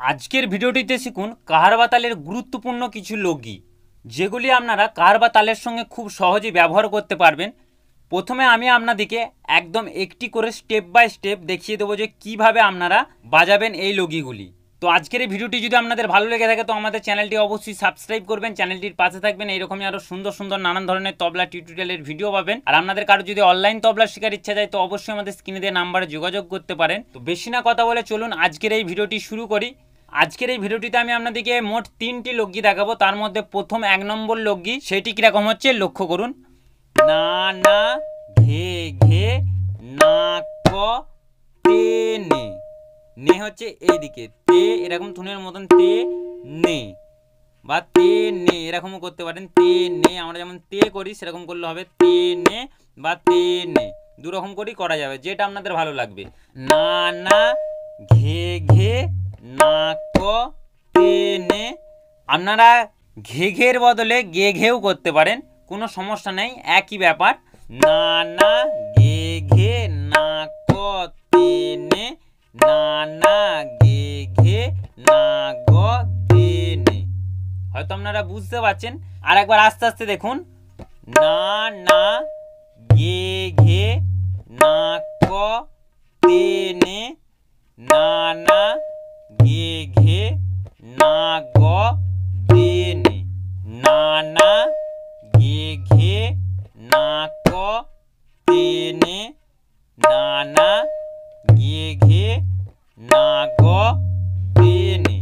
আজকের ভিডিওটিতে শিখুন কাহার বা তালের গুরুত্বপূর্ণ কিছু লোকগী যেগুলি আপনারা কাহার বা তালের সঙ্গে খুব সহজেই ব্যবহার করতে পারবেন। প্রথমে আমি আপনাদেরকে একদম একটি করে স্টেপ বাই স্টেপ দেখিয়ে দেবো যে কিভাবে আপনারা বাজাবেন এই লোকগীগুলি। তো আজকের এই ভিডিওটি যদি আপনাদের ভালো লেগে থাকে তো আমাদের চ্যানেলটি অবশ্যই সাবস্ক্রাইব করবেন, চ্যানেলটির পাশে থাকবেন। এইরকমই আরও সুন্দর সুন্দর নানান ধরনের তবলা টিউটোরিয়ালের ভিডিও পাবেন। আর আপনাদের কারো যদি অনলাইন তবলা শেখার ইচ্ছা যায় তো অবশ্যই আমাদের স্ক্রিনে দেওয়া নাম্বারে যোগাযোগ করতে পারেন। তো বেশি না কথা বলে চলুন আজকের এই ভিডিওটি শুরু করি। আজকের এই ভিডিওটিতে আমি আপনাদেরকে মোট 3টি লোকগী দেখাবো। তার মধ্যে প্রথম 1 নম্বর লোকগী সেটি কীরকম হচ্ছে লক্ষ্য করুন। না না ঘে ঘে না ক তে নে। নে হচ্ছে এইদিকে, তে এরকম ধুনের মতন তে নে, বা তে নে এরকমও করতে পারেন। তে নে আমরা যেমন তে করি সেরকম করলে হবে তে নে বা তে নে, দুরকম করেই করা যাবে, যেটা আপনাদের ভালো লাগবে। না না ঘে ঘে না ক তে নে। আপনারা ঘে ঘের বদলে গে ঘেও করতে পারেন, কোনো সমস্যা নেই, একই ব্যাপার। না না গে ঘে না ক তে নে, না না গে ঘে না গ দে নে। হয়তো আপনারা বুঝতে পারছেন। আর একবার আস্তে আস্তে দেখুন। না না গে ঘে না ক তে নে, না না গে ঘে না গ দে নে, না না গে ঘে না ক তে নে, না না গে ঘে না গ দে নে,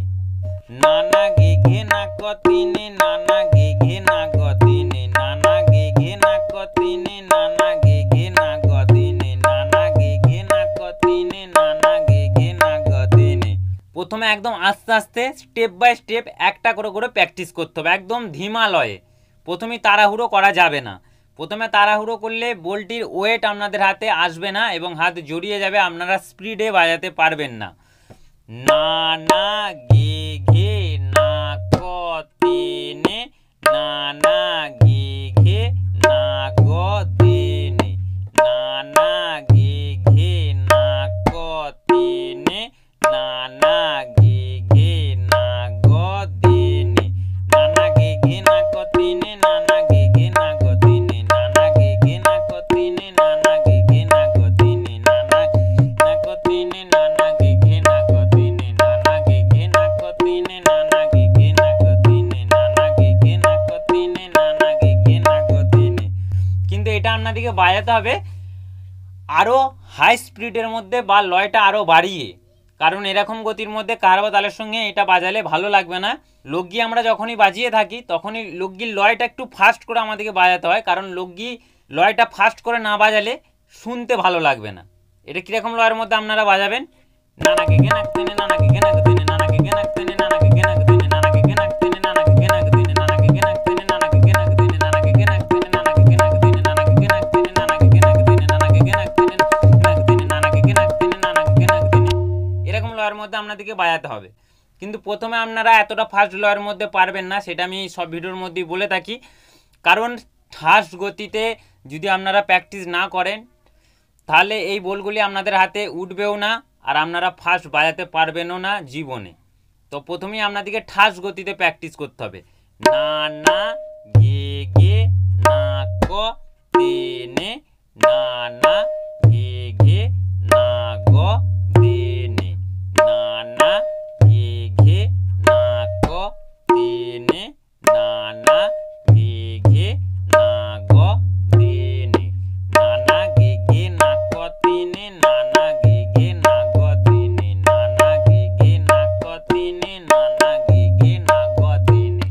না না গে ঘে না ক তে নে, না না গে ঘে না গ দে নে, না না গে ঘে না ক তে নে, না না গে ঘে না গ দে নে, না না গে ঘে না ক তে নে, না না গে ঘে না গ দে নে। প্রথমে একদম আস্তে আস্তে স্টেপ বাই স্টেপ একটা করে করে প্র্যাকটিস করতে হবে, একদম ধীমা লয়ে। প্রথমেই তাড়াহুড়ো করা যাবে না। প্রথমে তাড়াহুড়ো করলে বলটির ওয়েট আপনাদের হাতে আসবে না এবং হাত জড়িয়ে যাবে, আপনারা স্পিডে বাজাতে পারবেন না। না না গে ঘে না ক তে নে, না না গে ঘে না গ দে নে, না না গে ঘে না ক তে নে, না না গে ঘে না গ দে নে, না না গে ঘে না ক তে নে, না না গে ঘে না গ দে নে, না না গে ঘে না ক তে নে, না না গে ঘে না গ দে নে, না না না ক তে নে, না না গে ঘে না গ দে নে, না না গে ঘে না ক তে নে, না না গে ঘে না গ দে নে, না না গে ঘে না ক তে নে, না না গে ঘে না গ দে নে। কিন্তু এটা আপনাদেরকে বাজাতে হবে আরও হাই স্পিডের মধ্যে বা লয়টা আরও বাড়িয়ে, কারণ এরকম গতির মধ্যে কাহার বা তালের সঙ্গে এটা বাজালে ভালো লাগবে না। লোকগী আমরা যখনই বাজিয়ে থাকি তখনই লোকগীর লয়টা একটু ফাস্ট করে আমাদেরকে বাজাতে হয়, কারণ লোকগী লয়টা ফাস্ট করে না বাজালে শুনতে ভালো লাগবে না। এটা কীরকম লয়ের মধ্যে আপনারা বাজাবেন। নানা গে গে নাক তেনে, নানা গে গে নাক তেনে, নানা গে গে নাক তেনে, নানা গে গে নাক তেনে, নানা গে গে নাক তেনে, নানা গে গে নাক তেনে, নানা গে গে নাক তেনে, নানা গে গে নাক তেনে, নানা গে গে নাক তেনে, নানা গে গে নাক তেনে, নানা গে গে নাক তেনে, নানা গে গে নাক তেনে, নানা গে গে নাক তেনে, নানা গে গে নাক তেনে, নানা গে গে নাক তেনে। এরকম লয়ের মধ্যে আপনাদেরকে বাজাতে হবে। কিন্তু প্রথমে আপনারা এতটা ফাস্ট লয়ের মধ্যে পারবেন না, সেটা আমি সব ভিডিওর মধ্যেই বলে থাকি। কারণ ফাস্ট গতিতে যদি আপনারা প্র্যাকটিস না করেন তাহলে এই বলগুলি আপনাদের হাতে উঠবেও না, আর আপনারা ফাস্ট বাজাতে পারবেনও না জীবনে। তো প্রথমেই আপনাদেরকে ঠাস গতিতে প্র্যাকটিস করতে হবে। না না গে গে না ক তে নে, না না গে ঘে না গ দে নে, না না গে ঘে না ক তে নে, না না গে ঘে না গ দে নে, না না গে ঘে না ক তে নে, না না গে ঘে না গ দে নে, না না গে ঘে না ক তে নে, না না গে ঘে না গ দে নে,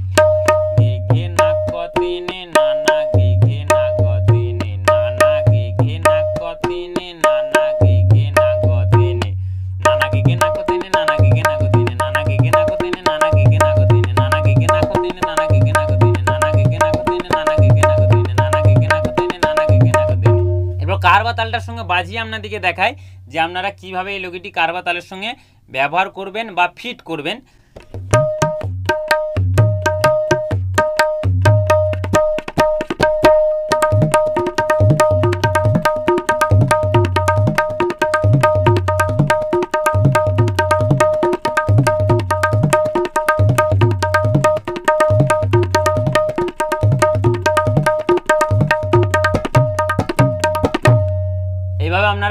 গে ঘে না ক তে নে, না না গে ঘে না গ দে নে, না না গে ঘে না ক তে নে, না না গে ঘে না গ দে নে, না না গে ঘে না ক তে নে, না না গে ঘে না গ দে নে, না না গে ঘে না ক তে নে, না না গে ঘে না গ দে নে, না না গে ঘে না ক তে নে, না না গে ঘে না গ দে নে, না না গে ঘে না ক তে নে, না না গে ঘে না গ দে নে, না না গে ঘে না ক তে নে, না না গে ঘে না গ দে নে। এরপর কাহার বা তালটার সঙ্গে বাজিয়ে আপনাদেরকে দেখায় যে আপনারা কিভাবে এই লোকগীটি কাহার বা তালের সঙ্গে ব্যবহার করবেন বা ফিট করবেন।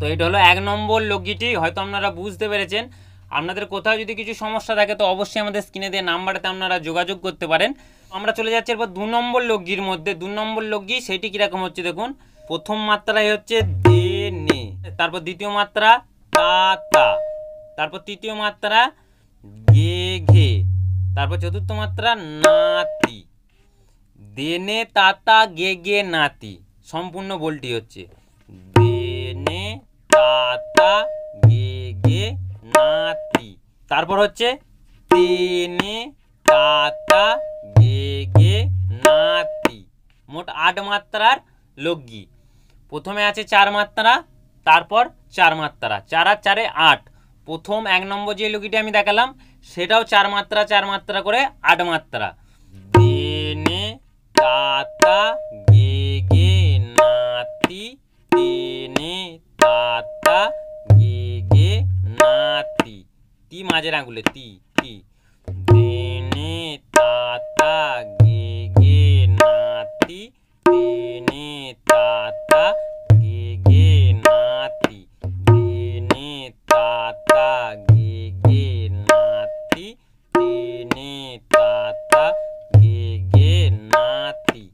তো এটা হলো 1 নম্বর লোকগীতি। হয়তো আপনারা বুঝতে পেরেছেন। আপনাদের কোথাও যদি কিছু সমস্যা থাকে তো অবশ্যই আমাদের স্ক্রিনে দিয়ে নাম্বারটাতে আপনারা যোগাযোগ করতে পারেন। আমরা চলে যাচ্ছি এরপর 2 নম্বর লোকগীর মধ্যে। 2 নম্বর লোকগী সেটি কীরকম হচ্ছে দেখুন। প্রথম মাত্রায় হচ্ছে দে নে, তারপর দ্বিতীয় মাত্রা তা তা, তারপর তৃতীয় মাত্রা গে ঘে, তারপর চতুর্থ মাত্রা নাতি। দেনে তাতা গে গে নাতি, সম্পূর্ণ বলটি হচ্ছে দেনে তাতা গে গে নাতি। তারপর হচ্ছে তেনে তাতা গে গে নাতি। মোট 8 মাত্রার লোকগী। প্রথমে আছে 4 মাত্রা, তারপর 4 মাত্রা, 4 আর 4 8। প্রথম 1 নম্বর যে লোকগীটি আমি দেখালাম সেটাও 4 মাত্রা 4 মাত্রা করে 8 মাত্রা। দেনে তাতা গে গে নাতি, তেনে তাতা গে গে নাতি। তি মাঝের আঙুলে তি তি। দেনে তাতা গে গে নাতি, তেনে তাতা গে গে নাতি। দেনে তাতা গে গে নাতি, তেনে তাতা গে গে নাতি।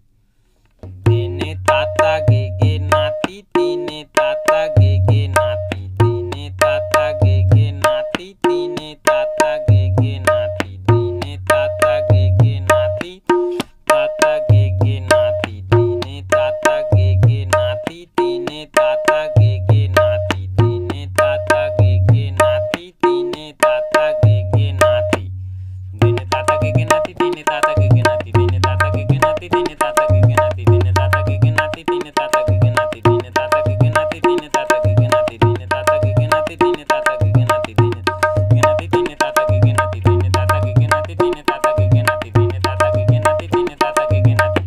দেনে তাতা গে গে নাতি, তেনে তাতা গে গে নাতি। দেনে তাতা গে গে নাতি, তেনে তাতা গে গে নাতি। দেনে তাতা গে গে নাতি, তাতা গে গে নাতি। দেনে তাতা গে গে নাতি, তেনে তাতা গে গে নাতি। দেনে তাতা গে গে নাতি, তেনে তাতা গে গে নাতি। দেনে তাতা গে গে নাতি, তেনে তাতা গে গে নাতি। দেনে তাতা গে গে নাতি, তেনে তাতা গে গে নাতি। দেনে তাতা গে গে নাতি, তেনে তাতা গে গে নাতি। দেনে তাতা গে গে নাতি, তেনে তাতা গে গে নাতি। দেনে তাতা গে গে নাতি, তেনে তাতা গে গে নাতি। দেনে তাতা গে গে নাতি, তেনে তাতা গে গে নাতি। দেনে তাতা গে গে নাতি, তেনে তাতা গে গে নাতি। দেনে তাতা গে গে নাতি।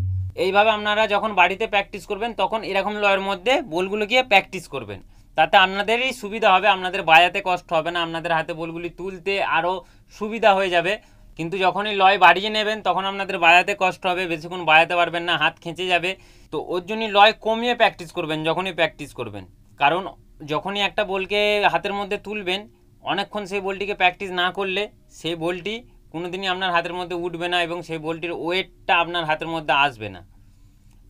এইভাবে আপনারা যখন বাড়িতে প্র্যাকটিস করবেন তখন এরকম লয়ের মধ্যে বলগুলো গিয়ে প্র্যাকটিস করবেন। তাতে আপনাদেরই সুবিধা হবে, আপনাদের বাজাতে কষ্ট হবে না, আপনাদের হাতে বলগুলি তুলতে আরও সুবিধা হয়ে যাবে। কিন্তু যখনই লয় বাড়িয়ে নেবেন তখন আপনাদের বাজাতে কষ্ট হবে, বেশিক্ষণ বাজাতে পারবেন না, হাত খেঁচে যাবে। তো ওর জন্যই লয় কমিয়ে প্র্যাকটিস করবেন যখনই প্র্যাকটিস করবেন। কারণ যখনই একটা বলকে হাতের মধ্যে তুলবেন, অনেকক্ষণ সেই বলটিকে প্র্যাকটিস না করলে সেই বলটি কোনোদিনই আপনার হাতের মধ্যে উঠবে না এবং সেই বলটির ওয়েটটা আপনার হাতের মধ্যে আসবে না।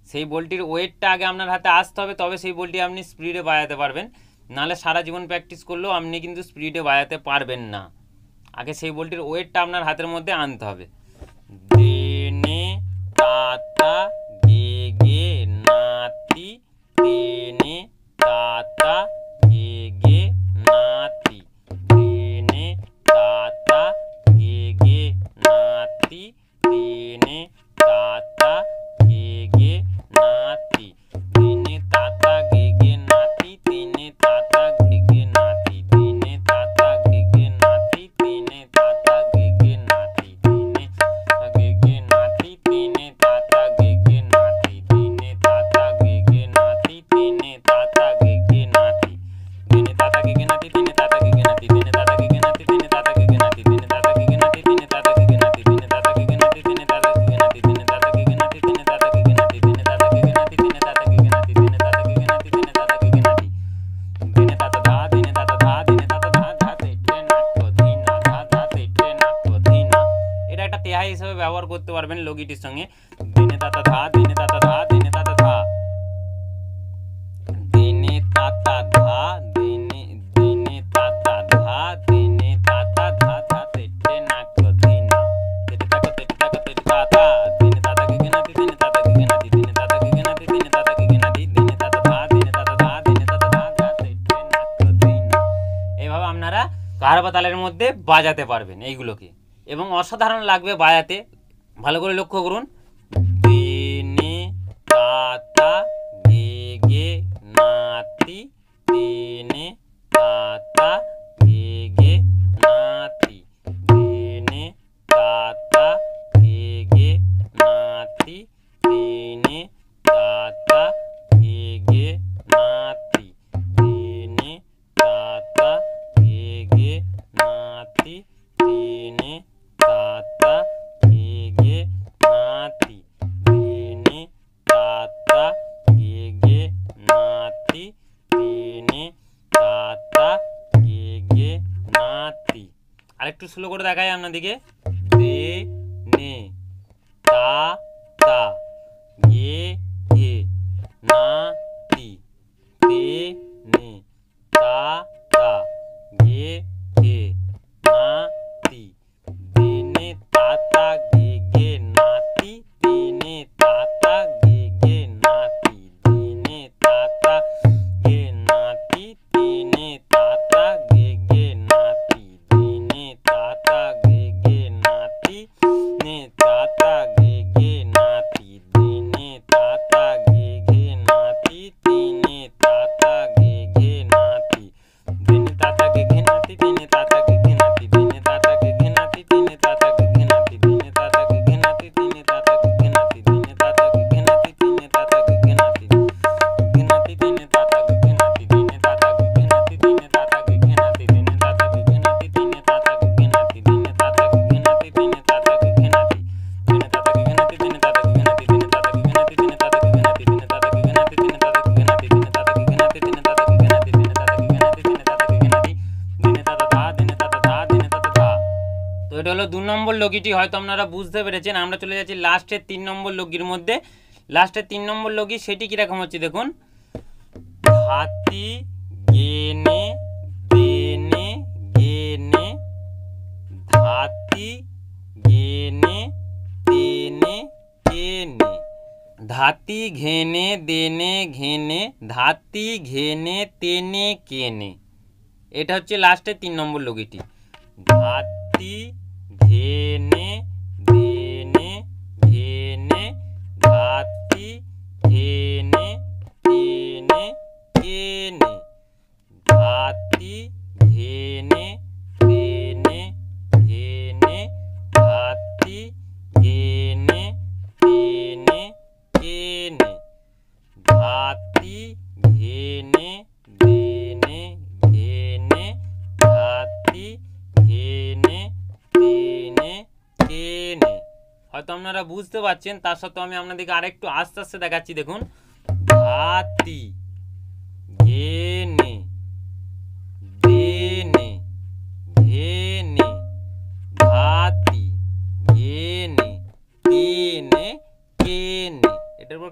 সেই বলটির ওয়েটটা আগে আপনার হাতে আসতে হবে, তবে সেই বলটি আপনি স্পিডে বাজাতে পারবেন। নাহলে সারা জীবন প্র্যাকটিস করলেও আপনি কিন্তু স্পিডে বাজাতে পারবেন না। আগে সেই বলটির ওয়েটটা আপনার হাতের মধ্যে আনতে হবে। দেনে তাতা গে গে নাতি, দেনে তাতা গে গে নাতি, দেনে তাতা গে গে নাতি, দেনে তাতা গে গে নাতি, দেনে তাতা গে গে নাতি, দেনে তাতা গে গে নাতি, দেনে তাতা গে গে নাতি, দেনে তাতা গে গে নাতি, দেনে গে গে নাতি, দেনে তাতা গে গে নাতি, দেনে তাতা গে গে নাতি, দেনে তাতা গে গে নাতি, দেনে তাতা গে গে নাতি, দেনে তাতা গে গে নাতি, দেনে তাতা গে গে নাতি, দেনে তাতা গে গে নাতি, দেনে তাতা গে গে নাতি, দেনে তাতা গে গে নাতি, দেনে তাতা গে গে নাতি, দেনে তাতা গে গে নাতি, দেনে তাতা গে গে নাতি, দেনে তাতা গে গে নাতি, দেনে তাতা গে গে নাতি, দেনে তাতা গে গে নাতি, দেনে তাতা গে গে নাতি, দেনে তাতা গে গে নাতি, দেনে তাতা ধা, দেনে তাতা ধা, দেনে তাতা ধা ধা তেটে নাক্য ধীনা, ধা ধা তেটে নাক্য ধীনা। এটা একটা তেহাই হিসেবে ব্যবহার করতে পারবেন লোগিটির সঙ্গে। দেনে তাতা ধা, দেনে তাতা ধা, দেনে তাতা ধা, দেনে তাতা ধা, দেনে দেনে তাতা ধা, দেনে তাতা ধা ধা তেটে নাক্য ধীনা, তেটে তাকো তেটে তাকো তেটে তাতা, দেনে তাতা গে গে নাতি, দেনে তাতা গে গে নাতি, দেনে তাতা গে গে নাতি, দেনে তাতা গে গে নাতি, দেনে তাতা ধা, দেনে তাতা ধা, দেনে তাতা ধা ধা তেটে নাক্য ধীনা। এইভাবে আপনারা কাহারবা তালের মধ্যে বাজাতে পারবেন এইগুলোকে, এবং অসাধারণ লাগবে বাজাতে। ভালো করে লক্ষ্য করুন। দেনে তাতা গে গে নাতি, দেনে তাতা গে গে নাতি, দেনে তাতা গে গে নাতি, দেনে তাতা গে গে নাতি, দেনে তাতা গে গে নাতি, দেনে তাতা গে গে নাতি, দেনে তাতা গে গে নাতি, দেনে তাতা গে গে নাতি। আরেকটু স্লো করে দেখাই আপনাদিকে। দেনে তাতা গে গে নাতি, দেনে তাতা গে গে নাতি, দেনে তাতা গে গে নাতি, দেনে তাতা গে গে নাতি, দেনে তাতা গে নাতি, দেনে তাতা গে গে নাতি, দেনে তাতা গে গে নাতি, নে তাতা গে গে নাতি, দেনে তাতা গে গে নাতি, দেনে তাতা গে গে নাতি, দেনে তাতা গে গে নাতি, দেনে তাতা গে গে নাতি, দেনে তাতা গে গে নাতি, দেনে তাতা গে গে নাতি, দেনে তাতা গে গে নাতি, দেনে তাতা গে গে নাতি, দেনে তাতা গে গে নাতি, দেনে তাতা গে গে নাতি, গে নাতি, দেনে তাতা গে গে নাতি, দেনে তাতা গে গে নাতি, দেনে তাতা গে গে নাতি, দেনে তাতা গে গে নাতি, দেনে তাতা গে গে নাতি, দেনে তাতা গে গে নাতি, দেনে তাতা গে গে নাতি, দেনে তাতা গে গে নাতি, দেনে তাতা গে গে নাতি, দেনে তাতা গে গে নাতি, দেনে তাতা গে গে নাতি, দেনে তাতা গে গে নাতি, দেনে তাতা গে গে নাতি, দেনে তাতা গে গে নাতি, দেনে তাতা গে গে নাতি, দেনে তাতা গে গে নাতি, দেনে তাতা গে গে নাতি, দেনে তাতা ধা, দেনে তাতা ধা, দেনে তাতা ধা। তো এটা হলো 2 নম্বর লগিটি, হয়তো আপনারা বুঝতে পেরেছেন। আমরা চলে যাচ্ছি লাস্টের 3 নম্বর লগির মধ্যে। লাস্টের 3 নম্বর লগি সেটি কীরকম হচ্ছে দেখুন। ধাতি গেনে দেনে গেনে, ধাতি গেনে দেনে কেনে, ধাতি ঘেনে দেনে ঘেনে, ধাতি ঘেনে তেনে কেনে। এটা হচ্ছে লাস্টের 3 নম্বর লগিটি। ধাতি ঘেনে দেনে ঘেনে, ধাতি ঘেনে তেনে কেনে, ধাতি ঘেনে দেনে ঘেনে, ধাতি ঘেনে তেনে কেনে, ধাতি ঘেনে দেনে ঘেনে, ধাতি ঘেনে তেনে কেনে। হয়তো আপনারা বুঝতে পারছেন, তার সত্ত্বেও আমি আপনাদেরকে আরেকটু আস্তে আস্তে দেখাচ্ছি। দেখুন, ধাতি ঘেনে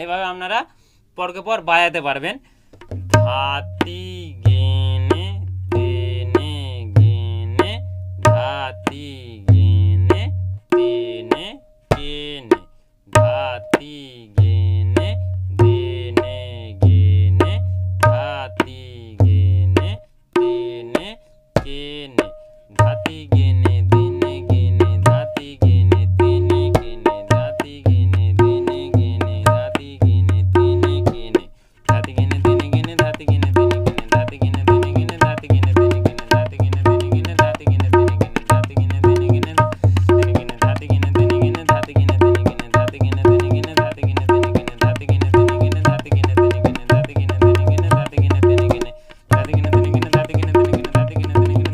এইভাবে আপনারা পরকে পর বাজাতে পারবেন। ধাতি গেনে তেনে গেনে ধাতি গেনে তেনে গেনে ধাতি গেনে দেনে গেনে ধাতি গেনে তেনে গেনে ধাতি গেনে দেনে গেনে ধাতি গেনে তেনে গেনে ধাতি গেনে দেনে গেনে ধাতি গেনে তেনে গেনে ধাতি গেনে দেনে গেনে ধাতি গেনে দেনে গেনে ধাতি গেনে দেনে গেনে ধাতি গেনে দেনে গেনে ধাতি গেনে দেনে গেনে ধাতি গেনে দেনে গেনে ধাতি গেনে দেনে গেনে দেনে গেনে ধাতি গেনে দেনে গেনে ধাতি গেনে দেনে গেনে ধাতি গেনে দেনে গেনে ধাতি গেনে দেনে গেনে ধাতি গেনে দেনে গেনে ধাতি গেনে দেনে গেনে ধাতি গেনে দেনে গেনে ধাতি গেনে দেনে গেনে ধাতি গেনে দেনে গেনে ধাতি গেনে দেনে গেনে ধাতি গেনে দেনে গেনে ধাতি গেনে দেনে গেনে ধাতি গেনে দেনে গেনে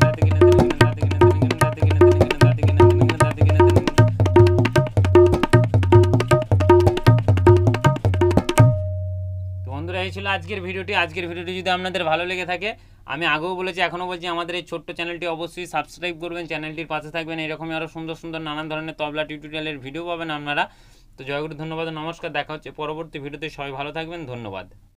ধাতি গেনে দেনে গেনে ধাতি গেনে দেনে গেনে ধাতি গেনে দেনে গেনে। তো বন্ধুরা এই ছিল আজকের ভিডিওটি। আজকের ভিডিওটি যদি আপনাদের ভালো লেগে থাকে, আমি আগেও বলেছি এখনও বলছি, আমাদের এই ছোট্ট চ্যানেলটি অবশ্যই সাবস্ক্রাইব করবেন, চ্যানেলটির পাশে থাকবেন। এরকমই আরও সুন্দর সুন্দর নানান ধরনের তবলা টিউটোরিয়ালের ভিডিও পাবেন আপনারা। তো জয়গুরু, ধন্যবাদ, নমস্কার। দেখা হচ্ছে পরবর্তী ভিডিওতে। সবাই ভালো থাকবেন, ধন্যবাদ।